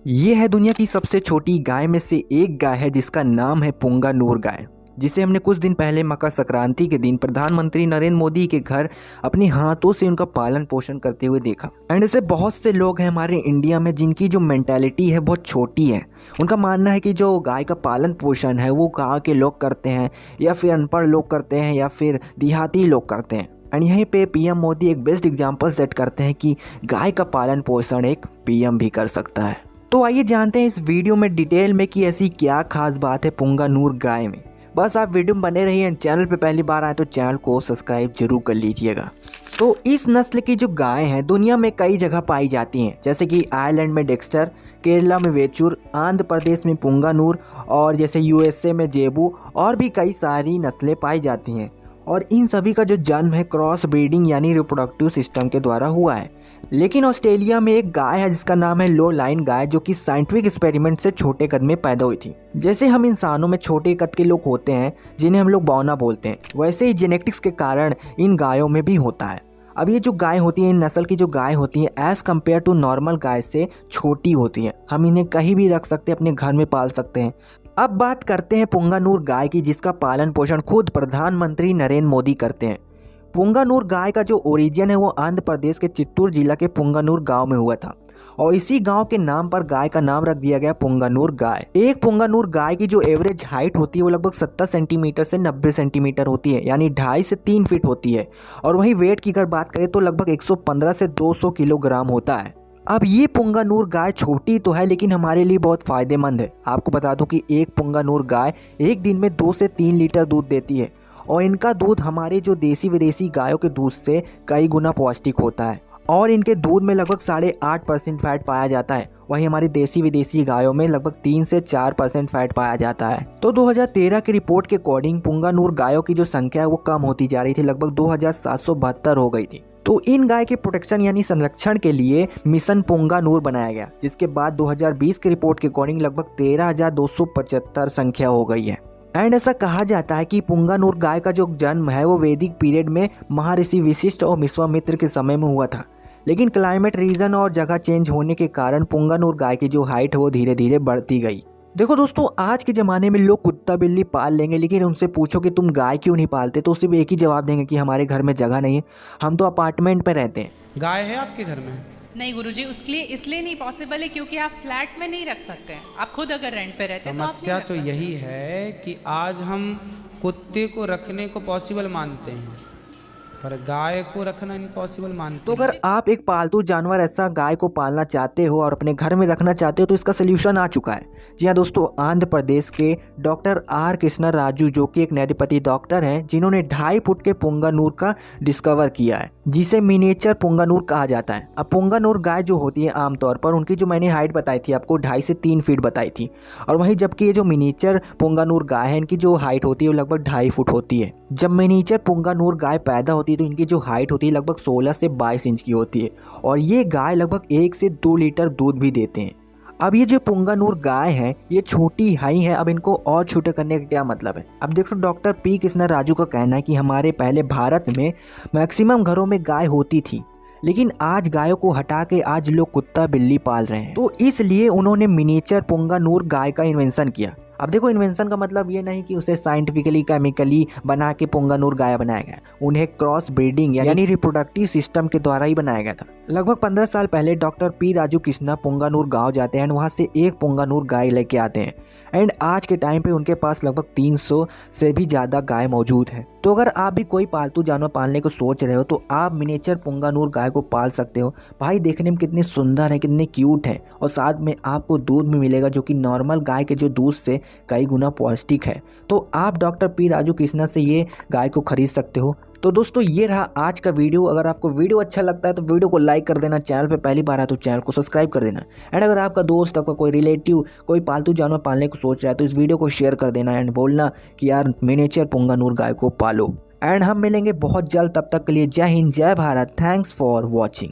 ये है दुनिया की सबसे छोटी गाय में से एक गाय है जिसका नाम है पुंगानूर गाय, जिसे हमने कुछ दिन पहले मकर संक्रांति के दिन प्रधानमंत्री नरेंद्र मोदी के घर अपने हाथों से उनका पालन पोषण करते हुए देखा। एंड ऐसे बहुत से लोग हैं हमारे इंडिया में जिनकी जो मेंटालिटी है बहुत छोटी है। उनका मानना है कि जो गाय का पालन पोषण है वो गाँव के लोग करते हैं या फिर अनपढ़ लोग करते हैं या फिर देहाती लोग करते हैं। एंड यहीं पे पीएम मोदी एक बेस्ट एग्जाम्पल सेट करते हैं कि गाय का पालन पोषण एक पीएम भी कर सकता है। तो आइए जानते हैं इस वीडियो में डिटेल में कि ऐसी क्या खास बात है पुंगानूर गाय में। बस आप वीडियो में बने रहिए एंड चैनल पे पहली बार आए तो चैनल को सब्सक्राइब जरूर कर लीजिएगा। तो इस नस्ल की जो गाय हैं दुनिया में कई जगह पाई जाती हैं, जैसे कि आयरलैंड में डेक्स्टर, केरला में वेचूर, आंध्र प्रदेश में पुंगानूर और जैसे यूएसए में जेबू और भी कई सारी नस्लें पाई जाती हैं। और इन सभी का जो जन्म है क्रॉस ब्रीडिंग यानी रिप्रोडक्टिव सिस्टम के द्वारा हुआ है। लेकिन ऑस्ट्रेलिया में एक गाय है जिसका नाम है लो लाइन गाय, जो कि साइंटिफिक एक्सपेरिमेंट से छोटे कद में पैदा हुई थी। जैसे हम इंसानों में छोटे कद के लोग होते हैं जिन्हें हम लोग बौना बोलते हैं, वैसे ही जेनेटिक्स के कारण इन गायों में भी होता है। अब ये जो गाय होती है, इन नस्ल की जो गाय होती है एज़ कम्पेयर टू नॉर्मल गाय से छोटी होती है। हम इन्हें कहीं भी रख सकते हैं, अपने घर में पाल सकते हैं। अब बात करते हैं पुंगानूर गाय की, जिसका पालन पोषण खुद प्रधानमंत्री नरेंद्र मोदी करते हैं। पुंगानूर गाय का जो ओरिजिन है वो आंध्र प्रदेश के चित्तूर जिला के पुंगानूर गांव में हुआ था और इसी गांव के नाम पर गाय का नाम रख दिया गया पुंगानूर गाय। एक पुंगानूर गाय की जो एवरेज हाइट होती है वो लगभग 70 सेंटीमीटर से 90 सेंटीमीटर होती है, यानी 2.5 से 3 फीट होती है। और वहीं वेट की अगर बात करें तो लगभग 115 से 200 किलोग्राम होता है। अब ये पुंगानूर गाय छोटी तो है लेकिन हमारे लिए बहुत फ़ायदेमंद है। आपको बता दूं कि एक पुंगानूर गाय एक दिन में 2 से 3 लीटर दूध देती है और इनका दूध हमारे जो देसी विदेशी गायों के दूध से कई गुना पौष्टिक होता है और इनके दूध में लगभग 8.5% फैट पाया जाता है। वहीं हमारी देसी विदेशी गायों में लगभग 3 से 4% फैट पाया जाता है। तो 2013 की रिपोर्ट के अकॉर्डिंग पुंगानूर गायों की जो संख्या है वो कम होती जा रही थी, लगभग 2772 हो गई थी। तो इन गाय के प्रोटेक्शन यानी संरक्षण के लिए मिशन पुंगानूर बनाया गया, जिसके बाद 2020 की रिपोर्ट के अकॉर्डिंग लगभग 13,275 संख्या हो गई है। एंड ऐसा कहा जाता है कि पुंगानूर गाय का जो जन्म है वो वैदिक पीरियड में महर्षि वशिष्ठ और विश्वामित्र के समय में हुआ था। लेकिन क्लाइमेट रीजन और जगह चेंज होने के कारण पुंगानूर गाय की जो हाइट है वो धीरे धीरे बढ़ती गई। देखो दोस्तों, आज के ज़माने में लोग कुत्ता बिल्ली पाल लेंगे, लेकिन उनसे पूछो कि तुम गाय क्यों नहीं पालते तो सिर्फ एक ही जवाब देंगे कि हमारे घर में जगह नहीं है, हम तो अपार्टमेंट में रहते हैं। गाय है आपके घर में? नहीं गुरुजी, उसके लिए इसलिए नहीं पॉसिबल है क्योंकि आप फ्लैट में नहीं रख सकते हैं। आप खुद अगर रेंट पे रहते हैं तो आप समस्या नहीं रख तो सकते। यही है कि आज हम कुत्ते को रखने को पॉसिबल मानते हैं पर गाय को रखना इम्पॉसिबल मानते तो हैं। अगर आप एक पालतू जानवर ऐसा गाय को पालना चाहते हो और अपने घर में रखना चाहते हो तो इसका सोल्यूशन आ चुका है। जी हाँ दोस्तों, आंध्र प्रदेश के डॉक्टर आर कृष्णा राजू, जो कि एक नैतिपति डॉक्टर हैं, जिन्होंने 2.5 फुट के पुंगानूर का डिस्कवर किया है, जिसे मिनिएचर पुंगानूर कहा जाता है। अब पुंगानूर गाय जो होती है आमतौर पर उनकी जो मैंने हाइट बताई थी आपको 2.5 से 3 फीट बताई थी, और वहीं जबकि ये जो मिनिएचर पुंगानूर गाय है इनकी जो हाइट होती है वो लगभग 2.5 फुट होती है। जब मिनिएचर पुंगानूर गाय पैदा होती है तो इनकी जो हाइट होती है लगभग 16 से 22 इंच की होती है और ये गाय लगभग 1 से 2 लीटर दूध भी देते हैं। अब ये जो पुंगानूर गाय है ये छोटी हाई है। अब इनको और छोटे करने का क्या मतलब है? अब देखो, डॉक्टर पी कृष्णा राजू का कहना है कि हमारे पहले भारत में मैक्सिमम घरों में गाय होती थी, लेकिन आज गायों को हटा के आज लोग कुत्ता बिल्ली पाल रहे हैं। तो इसलिए उन्होंने मिनिएचर पुंगानूर गाय का इन्वेंशन किया। अब देखो, इन्वेंशन का मतलब ये नहीं कि उसे साइंटिफिकली केमिकली बना के पुंगानूर गाय बनाया गया, उन्हें क्रॉस ब्रीडिंग यानी रिप्रोडक्टिव सिस्टम के द्वारा ही बनाया गया था। लगभग 15 साल पहले डॉक्टर पी राजू कृष्णा पुंगानूर गांव जाते हैं, वहां से एक पुंगानूर गाय लेके आते हैं एंड आज के टाइम पे उनके पास लगभग 300 से भी ज़्यादा गाय मौजूद है। तो अगर आप भी कोई पालतू जानवर पालने को सोच रहे हो तो आप मिनिएचर पुंगानूर गाय को पाल सकते हो। भाई देखने में कितनी सुंदर है, कितने क्यूट है और साथ में आपको दूध भी मिलेगा जो कि नॉर्मल गाय के जो दूध से कई गुना पौष्टिक है। तो आप डॉक्टर पी राजू कृष्णा से ये गाय को खरीद सकते हो। तो दोस्तों, ये रहा आज का वीडियो। अगर आपको वीडियो अच्छा लगता है तो वीडियो को लाइक कर देना, चैनल पे पहली बार आए तो चैनल को सब्सक्राइब कर देना एंड अगर आपका दोस्त, आपका कोई रिलेटिव कोई पालतू जानवर पालने को सोच रहा है तो इस वीडियो को शेयर कर देना एंड बोलना कि यार मिनिएचर पुंगानूर गाय को पालो। एंड हम मिलेंगे बहुत जल्द, तब तक के लिए जय हिंद, जय भारत, थैंक्स फॉर वॉचिंग।